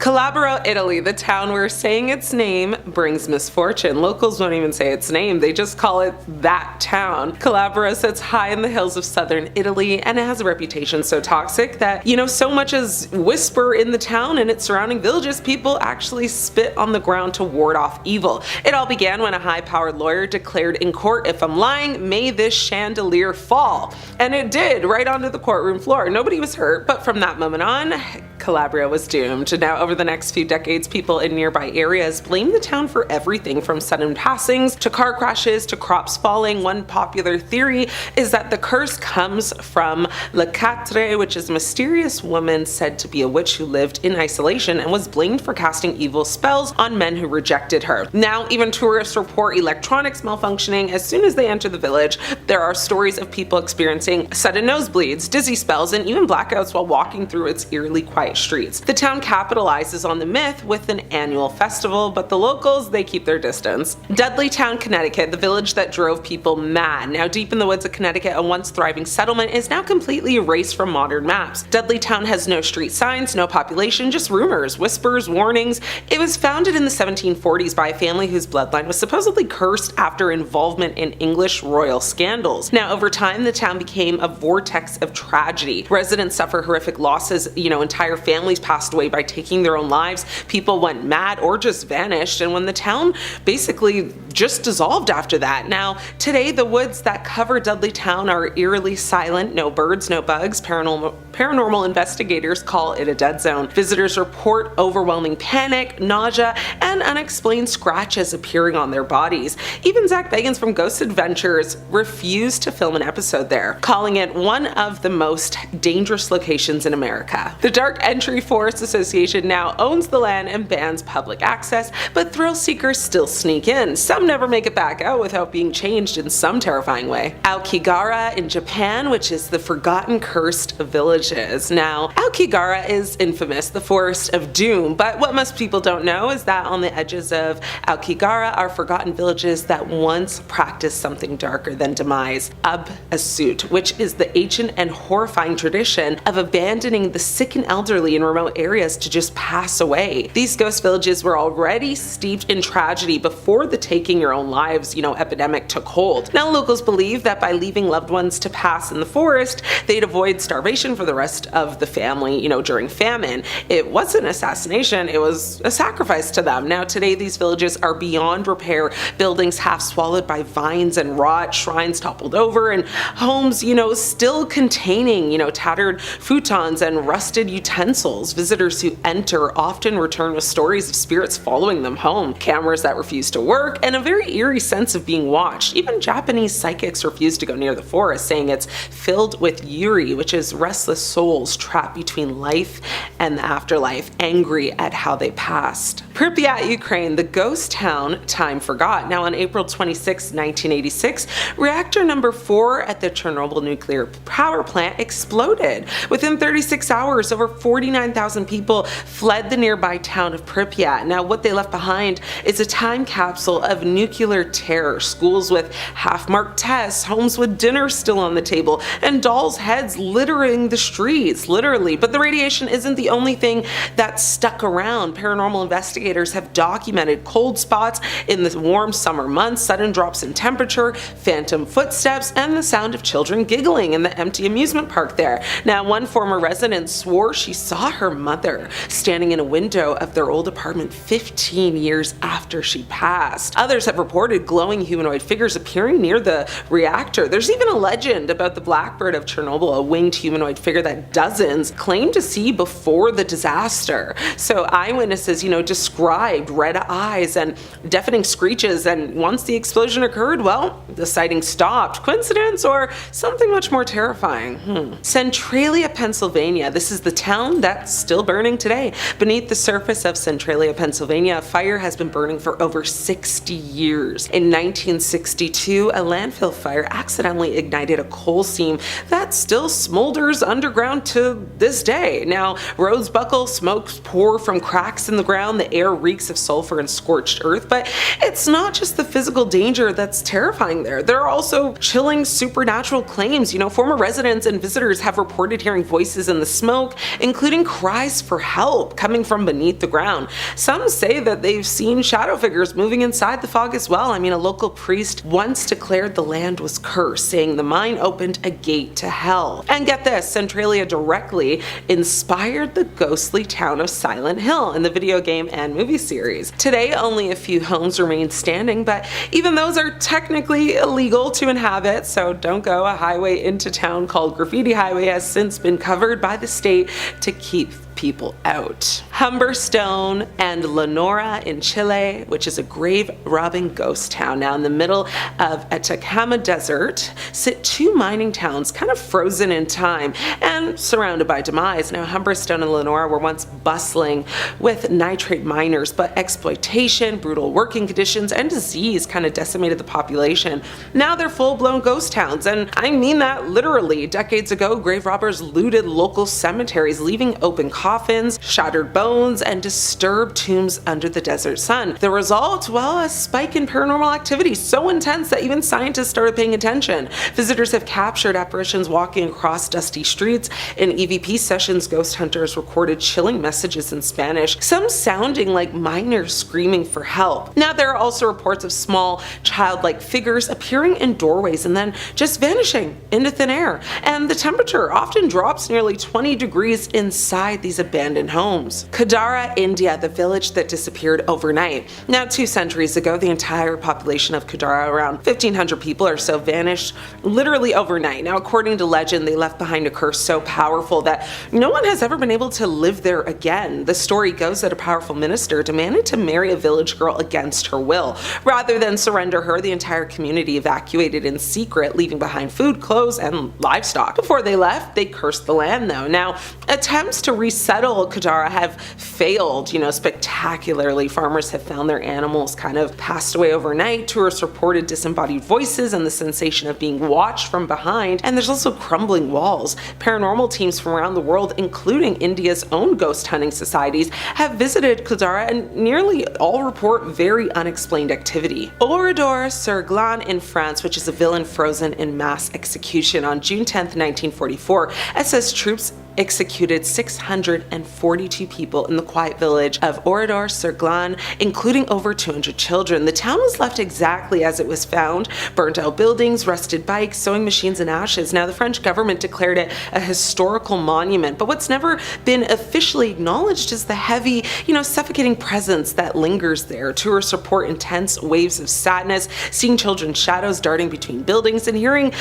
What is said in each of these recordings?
Calabria, Italy, the town where saying its name brings misfortune. Locals won't even say its name, they just call it that town. Calabria sits high in the hills of southern Italy, and it has a reputation so toxic that, so much as whisper in the town and its surrounding villages, people actually spit on the ground to ward off evil. It all began when a high-powered lawyer declared in court, "If I'm lying, may this chandelier fall." And it did, right onto the courtroom floor. Nobody was hurt, but from that moment on, Calabria was doomed. Now, over the next few decades, people in nearby areas blamed the town for everything from sudden passings to car crashes to crops falling. One popular theory is that the curse comes from La Catre, which is a mysterious woman said to be a witch who lived in isolation and was blamed for casting evil spells on men who rejected her. Now, even tourists report electronics malfunctioning as soon as they enter the village. There are stories of people experiencing sudden nosebleeds, dizzy spells, and even blackouts while walking through its eerily quiet streets. The town capitalizes on the myth with an annual festival, but the locals, they keep their distance. Dudleytown, Connecticut, the village that drove people mad. Now, deep in the woods of Connecticut, a once thriving settlement is now completely erased from modern maps. Dudleytown has no street signs, no population, just rumors, whispers, warnings. It was founded in the 1740s by a family whose bloodline was supposedly cursed after involvement in English royal scandals. Now, over time, the town became a vortex of tragedy. Residents suffer horrific losses, entire families passed away by taking their own lives, people went mad or just vanished, and when the town basically just dissolved after that. Now, today the woods that cover Dudleytown are eerily silent, no birds, no bugs. Paranormal investigators call it a dead zone. Visitors report overwhelming panic, nausea, and unexplained scratches appearing on their bodies. Even Zach Bagans from Ghost Adventures refused to film an episode there, calling it one of the most dangerous locations in America. The Dark Entry Forest Association now owns the land and bans public access, but thrill seekers still sneak in. Some never make it back out without being changed in some terrifying way. Aokigahara in Japan, which is the forgotten cursed villages. Now, Aokigahara is infamous, the forest of doom, but what most people don't know is that on the edges of Aokigahara are forgotten villages that once practiced something darker than demise, Abasut, which is the ancient and horrifying tradition of abandoning the sick and elderly in remote areas to just pass away. These ghost villages were already steeped in tragedy before the taking your own lives, epidemic took hold. Now, locals believe that by leaving loved ones to pass in the forest, they'd avoid starvation for the rest of the family, during famine. It wasn't assassination, it was a sacrifice to them. Now, today these villages are beyond repair, buildings half swallowed by vines and rot, shrines toppled over, and homes, still containing, tattered futons and rusted utensils. Visitors who enter often return with stories of spirits following them home, cameras that refuse to work, and a very eerie sense of being watched. Even Japanese psychics refuse to go near the forest, saying it's filled with yuri, which is restless souls trapped between life and the afterlife, angry at how they passed. Pripyat, Ukraine, the ghost town time forgot. Now, on April 26, 1986, reactor number 4 at the Chernobyl nuclear power plant exploded. Within 36 hours, over 49,000 people fled the nearby town of Pripyat. Now, what they left behind is a time capsule of nuclear terror, schools with half-marked tests, homes with dinner still on the table, and dolls' heads littering the streets, literally. But the radiation isn't the only thing that stuck around. Paranormal investigators have documented cold spots in the warm summer months, sudden drops in temperature, phantom footsteps, and the sound of children giggling in the empty amusement park there. Now, one former resident swore she saw her mother standing in a window of their old apartment 15 years after she passed. Others have reported glowing humanoid figures appearing near the reactor. There's even a legend about the Blackbird of Chernobyl, a winged humanoid figure that dozens claim to see before the disaster. So eyewitnesses, described red eyes and deafening screeches, and once the explosion occurred, well, the sighting stopped. Coincidence or something much more terrifying? Centralia, Pennsylvania. This is the town that's still burning today. Beneath the surface of Centralia, Pennsylvania, a fire has been burning for over 60 years. In 1962, a landfill fire accidentally ignited a coal seam that still smolders underground to this day. Now, roads buckle, smoke pour from cracks in the ground, the air reeks of sulfur and scorched earth, but it's not just the physical danger that's terrifying there. There are also chilling supernatural claims. Former residents and visitors have reported hearing voices in the smoke, including cries for help coming from beneath the ground. Some say that they've seen shadow figures moving inside the fog as well. A local priest once declared the land was cursed, saying the mine opened a gate to hell. And get this, Centralia directly inspired the ghostly town of Silent Hill in the video game and movie series. Today, only a few homes remain standing, but even those are technically illegal to inhabit, so don't go. A highway into town called Graffiti Highway has since been covered by the state to keep people out. Humberstone and Lenora in Chile, which is a grave-robbing ghost town. Now, in the middle of Atacama Desert sit two mining towns kind of frozen in time and surrounded by demise. Now, Humberstone and Lenora were once bustling with nitrate miners, but exploitation, brutal working conditions, and disease kind of decimated the population. Now they're full-blown ghost towns, and I mean that literally. Decades ago, grave robbers looted local cemeteries, leaving open coffins, shattered bones, and disturbed tombs under the desert sun. The result? Well, a spike in paranormal activity so intense that even scientists started paying attention. Visitors have captured apparitions walking across dusty streets. In EVP sessions, ghost hunters recorded chilling messages in Spanish, some sounding like miners screaming for help. Now, there are also reports of small, childlike figures appearing in doorways and then just vanishing into thin air. And the temperature often drops nearly 20 degrees inside these abandoned homes. Kadara, India, the village that disappeared overnight. Now, 2 centuries ago, the entire population of Kadara, around 1,500 people or so, vanished literally overnight. Now, according to legend, they left behind a curse so powerful that no one has ever been able to live there again. The story goes that a powerful minister demanded to marry a village girl against her will. Rather than surrender her, the entire community evacuated in secret, leaving behind food, clothes, and livestock. Before they left, they cursed the land, though. Now, attempts to resettle Kadara have failed, spectacularly. Farmers have found their animals kind of passed away overnight. Tourists reported disembodied voices and the sensation of being watched from behind. And there's also crumbling walls. Paranormal teams from around the world, including India's own ghost hunting societies, have visited Kadara, and nearly all report very unexplained activity. Oradour-sur-Glane in France, which is a villain frozen in mass execution. On June 10, 1944, SS troops executed 642 people in the quiet village of Oradour-sur-Glane, including over 200 children. The town was left exactly as it was found: burnt out buildings, rusted bikes, sewing machines, and ashes. Now, the French government declared it a historical monument, but what's never been officially acknowledged is the heavy, suffocating presence that lingers there. Tourists report intense waves of sadness, seeing children's shadows darting between buildings, and hearing,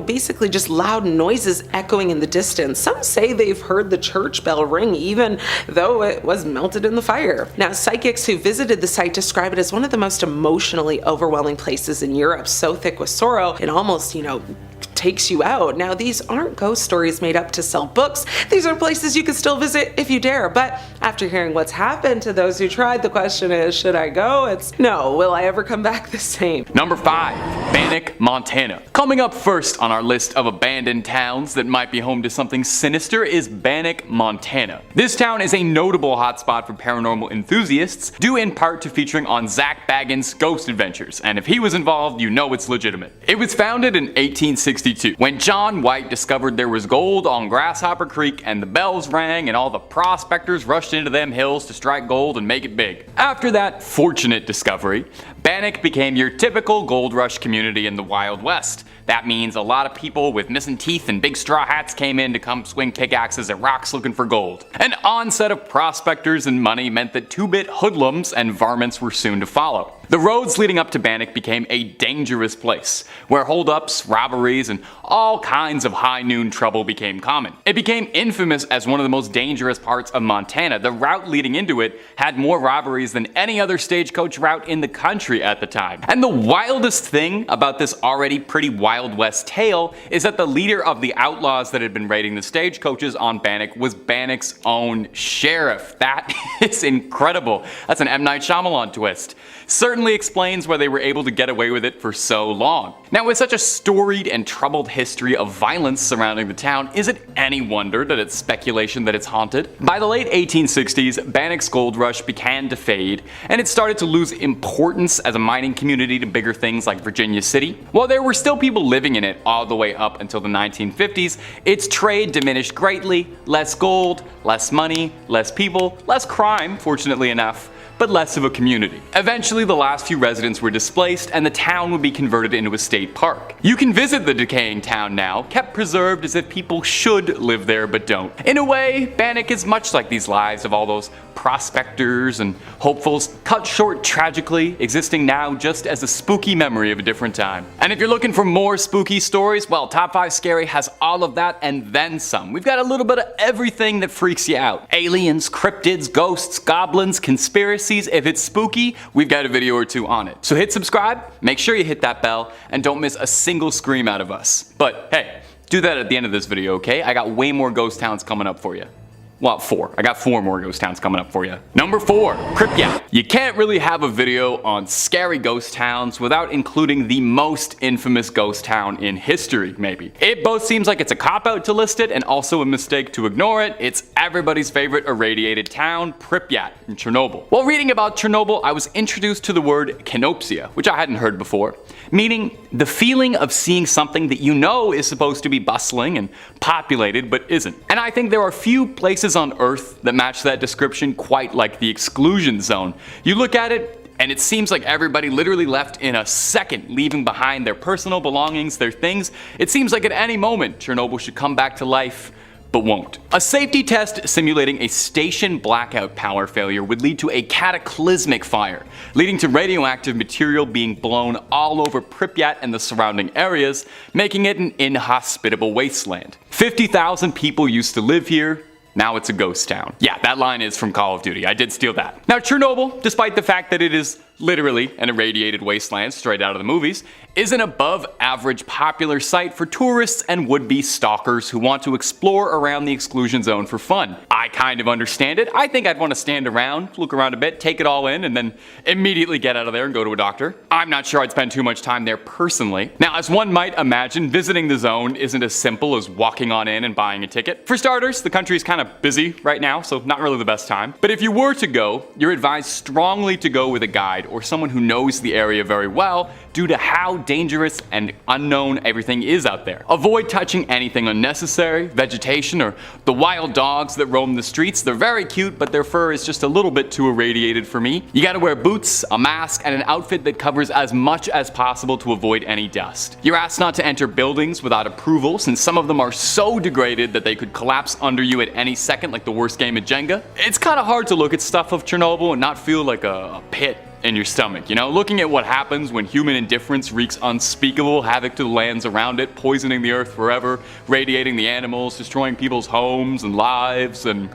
basically just loud noises echoing in the distance. Some say they've heard the church bell ring, even though it was melted in the fire. Now, psychics who visited the site describe it as one of the most emotionally overwhelming places in Europe, so thick with sorrow it almost, takes you out. Now, these aren't ghost stories made up to sell books. These are places you can still visit if you dare. But after hearing what's happened to those who tried, the question is, should I go? It's no. Will I ever come back the same? Number 5. Bannack, Montana. Coming up first on our list of abandoned towns that might be home to something sinister is Bannack, Montana. This town is a notable hotspot for paranormal enthusiasts, due in part to featuring on Zach Bagans' ghost adventures, and if he was involved, you know it's legitimate. It was founded in 1862 when John White discovered there was gold on Grasshopper Creek, and the bells rang and all the prospectors rushed into them hills to strike gold and make it big. After that fortunate discovery, Bannack became your typical gold rush community in the Wild West. That means a lot of people with missing teeth and big straw hats came in to come swing pickaxes at rocks looking for gold. An onset of prospectors and money meant that 2-bit hoodlums and varmints were soon to follow. The roads leading up to Bannack became a dangerous place, where holdups, robberies, and all kinds of high noon trouble became common. It became infamous as one of the most dangerous parts of Montana. The route leading into it had more robberies than any other stagecoach route in the country at the time. And the wildest thing about this already pretty wild Wild West tale is that the leader of the outlaws that had been raiding the stagecoaches on Bannock was Bannock's own sheriff. That is incredible. That's an M. Night Shyamalan twist. Certainly explains why they were able to get away with it for so long. Now, with such a storied and troubled history of violence surrounding the town, is it any wonder that it's speculation that it's haunted? By the late 1860s, Bannock's gold rush began to fade, and it started to lose importance as a mining community to bigger things like Virginia City. While there were still people living in it all the way up until the 1950s, its trade diminished greatly. Less gold, less money, less people, less crime, fortunately enough, but less of a community. Eventually, the last few residents were displaced and the town would be converted into a state park. You can visit the decaying town now, kept preserved as if people should live there but don't. In a way, Bannock is much like these lives of all those prospectors and hopefuls, cut short tragically, existing now just as a spooky memory of a different time. And if you're looking for more spooky stories, well, Top 5 Scary has all of that and then some. We've got a little bit of everything that freaks you out. Aliens, cryptids, ghosts, goblins, conspiracies. If it's spooky, we've got a video or two on it. So hit subscribe, make sure you hit that bell, and don't miss a single scream out of us. But hey, do that at the end of this video, okay? I got way more ghost towns coming up for you. Well, 4. I got 4 more ghost towns coming up for you. Number 4, Pripyat. You can't really have a video on scary ghost towns without including the most infamous ghost town in history, maybe. It both seems like it's a cop-out to list it and also a mistake to ignore it. It's everybody's favorite irradiated town, Pripyat in Chernobyl. While reading about Chernobyl, I was introduced to the word kenopsia, which I hadn't heard before, meaning the feeling of seeing something that you know is supposed to be bustling and populated but isn't. And I think there are few places on Earth that match that description quite like the exclusion zone. You look at it, and it seems like everybody literally left in a second, leaving behind their personal belongings, their things. It seems like at any moment, Chernobyl should come back to life, but won't. A safety test simulating a station blackout power failure would lead to a cataclysmic fire, leading to radioactive material being blown all over Pripyat and the surrounding areas, making it an inhospitable wasteland. 50,000 people used to live here. Now it's a ghost town. Yeah, that line is from Call of Duty. I did steal that. Now, Chernobyl, despite the fact that it is literally an irradiated wasteland straight out of the movies, is an above average popular site for tourists and would-be stalkers who want to explore around the exclusion zone for fun. I kind of understand it. I think I'd want to stand around, look around a bit, take it all in, and then immediately get out of there and go to a doctor. I'm not sure I'd spend too much time there personally. Now, as one might imagine, visiting the zone isn't as simple as walking on in and buying a ticket. For starters, the country is kind of busy right now, so not really the best time. But if you were to go, you're advised strongly to go with a guide or someone who knows the area very well due to how dangerous and unknown everything is out there. Avoid touching anything unnecessary, vegetation, or the wild dogs that roam the streets. They're very cute, but their fur is just a little bit too irradiated for me. You gotta wear boots, a mask, and an outfit that covers as much as possible to avoid any dust. You're asked not to enter buildings without approval, since some of them are so degraded that they could collapse under you at any second like the worst game of Jenga. It's kinda hard to look at stuff of Chernobyl and not feel like a pit in your stomach, you know? Looking at what happens when human indifference wreaks unspeakable havoc to the lands around it, poisoning the earth forever, radiating the animals, destroying people's homes and lives, and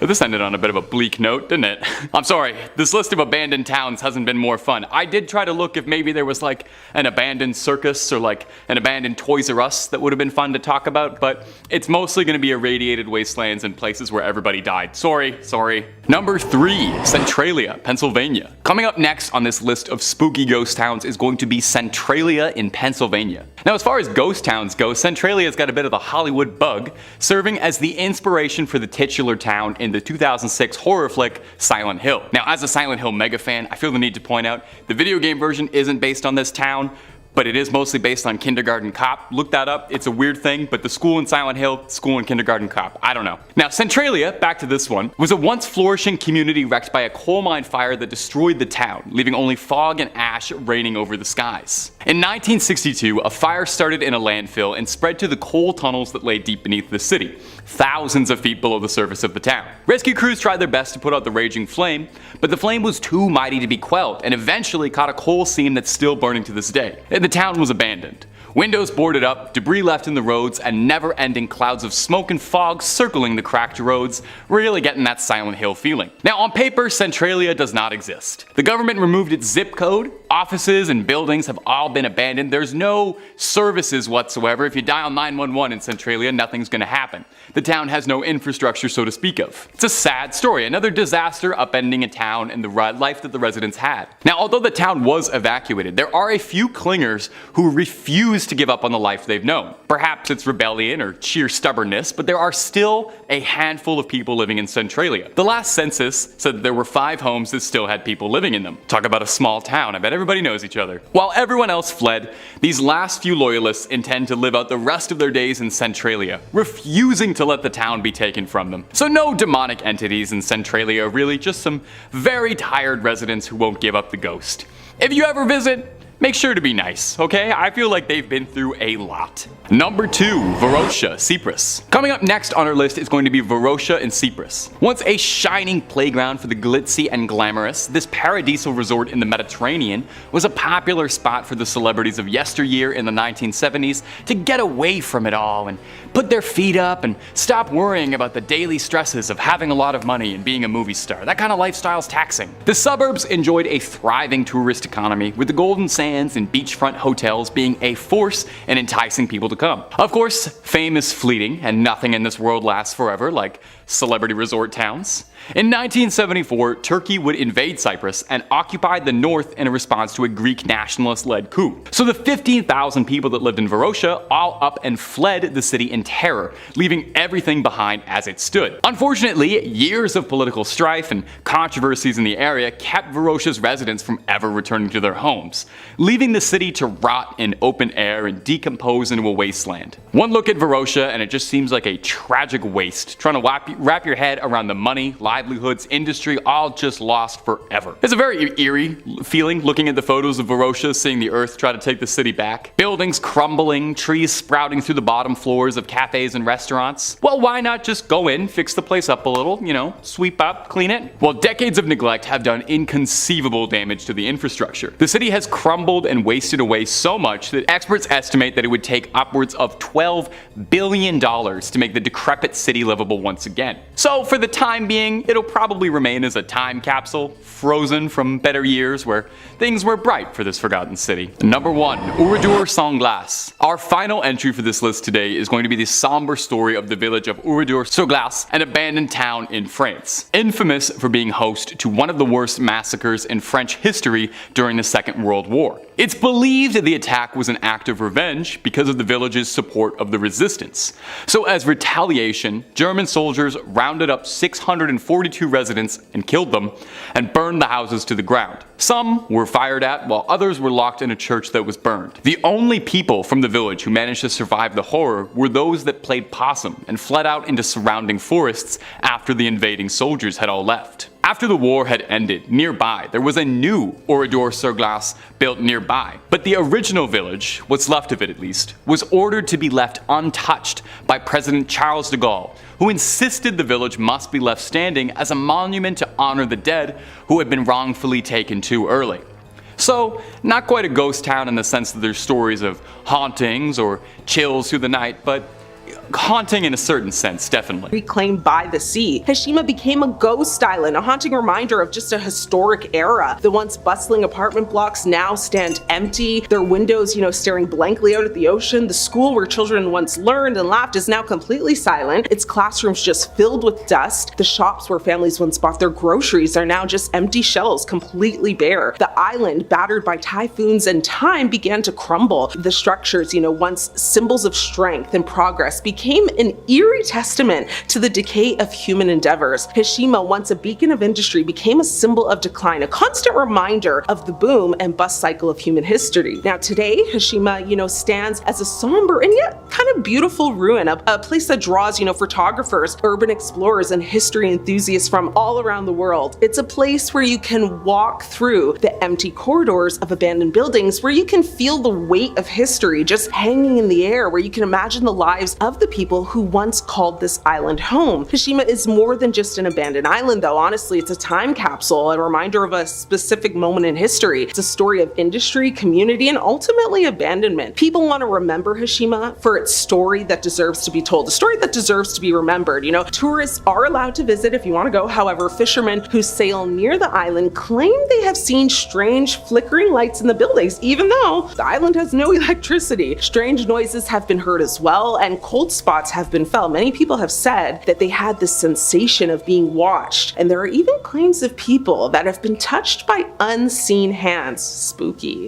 this ended on a bit of a bleak note, didn't it? I'm sorry, this list of abandoned towns hasn't been more fun. I did try to look if maybe there was like an abandoned circus or like an abandoned Toys R Us that would have been fun to talk about, but it's mostly gonna be irradiated wastelands and places where everybody died. Sorry. Number 3, Centralia, Pennsylvania. Coming up next on this list of spooky ghost towns is going to be Centralia in Pennsylvania. Now, as far as ghost towns go, Centralia's got a bit of the Hollywood bug, serving as the inspiration for the titular town in the 2006 horror flick Silent Hill. Now, as a Silent Hill mega fan, I feel the need to point out the video game version isn't based on this town, but it is mostly based on Kindergarten Cop. Look that up, it's a weird thing, but the school in Silent Hill, school in Kindergarten Cop, I don't know. Now, Centralia, back to this one, was a once flourishing community wrecked by a coal mine fire that destroyed the town, leaving only fog and ash raining over the skies. In 1962, a fire started in a landfill and spread to the coal tunnels that lay deep beneath the city, thousands of feet below the surface of the town. Rescue crews tried their best to put out the raging flame, but the flame was too mighty to be quelled and eventually caught a coal seam that's still burning to this day. The town was abandoned. Windows boarded up, debris left in the roads, and never-ending clouds of smoke and fog circling the cracked roads, really getting that Silent Hill feeling. Now on paper, Centralia does not exist. The government removed its zip code, offices and buildings have all been abandoned, there's no services whatsoever. If you dial 911 in Centralia, nothing's gonna happen. The town has no infrastructure so to speak of. It's a sad story, another disaster upending a town and the life that the residents had. Now although the town was evacuated, there are a few clingers who refuse to give up on the life they've known. Perhaps it's rebellion or sheer stubbornness, but there are still a handful of people living in Centralia. The last census said that there were 5 homes that still had people living in them. Talk about a small town, I bet everybody knows each other. While everyone else fled, these last few loyalists intend to live out the rest of their days in Centralia, refusing to let the town be taken from them. So no demonic entities in Centralia, really just some very tired residents who won't give up the ghost. If you ever visit, make sure to be nice, okay? I feel like they've been through a lot. Number 2, Varosha, Cyprus. Coming up next on our list is going to be Varosha in Cyprus. Once a shining playground for the glitzy and glamorous, this paradisal resort in the Mediterranean was a popular spot for the celebrities of yesteryear in the 1970s to get away from it all and put their feet up and stop worrying about the daily stresses of having a lot of money and being a movie star. That kind of lifestyle's taxing. The suburbs enjoyed a thriving tourist economy, with the golden sands and beachfront hotels being a force in enticing people to come. Of course, fame is fleeting and nothing in this world lasts forever, like celebrity resort towns. In 1974, Turkey would invade Cyprus and occupy the north in a response to a Greek nationalist-led coup. So the 15,000 people that lived in Varosha all up and fled the city in terror, leaving everything behind as it stood. Unfortunately, years of political strife and controversies in the area kept Varosha's residents from ever returning to their homes, leaving the city to rot in open air and decompose into a wasteland. One look at Varosha and it just seems like a tragic waste, trying to wrap your head around the money, livelihoods, industry, all just lost forever. It's a very eerie feeling looking at the photos of Varosha, seeing the earth try to take the city back. Buildings crumbling, trees sprouting through the bottom floors of cafes and restaurants. Well, why not just go in, fix the place up a little, you know, sweep up, clean it? Well, decades of neglect have done inconceivable damage to the infrastructure. The city has crumbled and wasted away so much that experts estimate that it would take upwards of $12 billion to make the decrepit city livable once again. So for the time being, it'll probably remain as a time capsule, frozen from better years where things were bright for this forgotten city. Number 1, Oradour-sur-Glane. Our final entry for this list today is going to be the somber story of the village of Oradour-sur-Glane, an abandoned town in France, infamous for being host to one of the worst massacres in French history during the Second World War. It's believed that the attack was an act of revenge because of the village's support of the resistance. So as retaliation, German soldiers rounded up 642 residents and killed them, and burned the houses to the ground. Some were fired at, while others were locked in a church that was burned. The only people from the village who managed to survive the horror were those that played possum and fled out into surrounding forests after the invading soldiers had all left. After the war had ended, nearby, there was a new Oradour-sur-Glane built nearby. But the original village, what's left of it at least, was ordered to be left untouched by President Charles de Gaulle, who insisted the village must be left standing as a monument to honor the dead who had been wrongfully taken too early. So, not quite a ghost town in the sense that there's stories of hauntings or chills through the night, but haunting in a certain sense, definitely. Reclaimed by the sea, Hashima became a ghost island, a haunting reminder of just a historic era. The once bustling apartment blocks now stand empty, their windows, staring blankly out at the ocean. The school where children once learned and laughed is now completely silent, its classrooms just filled with dust. The shops where families once bought their groceries are now just empty shells, completely bare. The island, battered by typhoons and time, began to crumble. The structures, once symbols of strength and progress, became an eerie testament to the decay of human endeavors. Hashima, once a beacon of industry, became a symbol of decline, a constant reminder of the boom and bust cycle of human history. Now today, Hashima, stands as a somber and yet kind of beautiful ruin, a place that draws, photographers, urban explorers, and history enthusiasts from all around the world. It's a place where you can walk through the empty corridors of abandoned buildings, where you can feel the weight of history just hanging in the air, where you can imagine the lives of the people who once called this island home. Hashima is more than just an abandoned island though. Honestly, it's a time capsule, a reminder of a specific moment in history. It's a story of industry, community, and ultimately abandonment. People want to remember Hashima for its story that deserves to be told, a story that deserves to be remembered. You know, tourists are allowed to visit if you want to go. However, fishermen who sail near the island claim they have seen strange flickering lights in the buildings, even though the island has no electricity. Strange noises have been heard as well, and cold spots have been felt. Many people have said that they had this sensation of being watched, and there are even claims of people that have been touched by unseen hands. Spooky.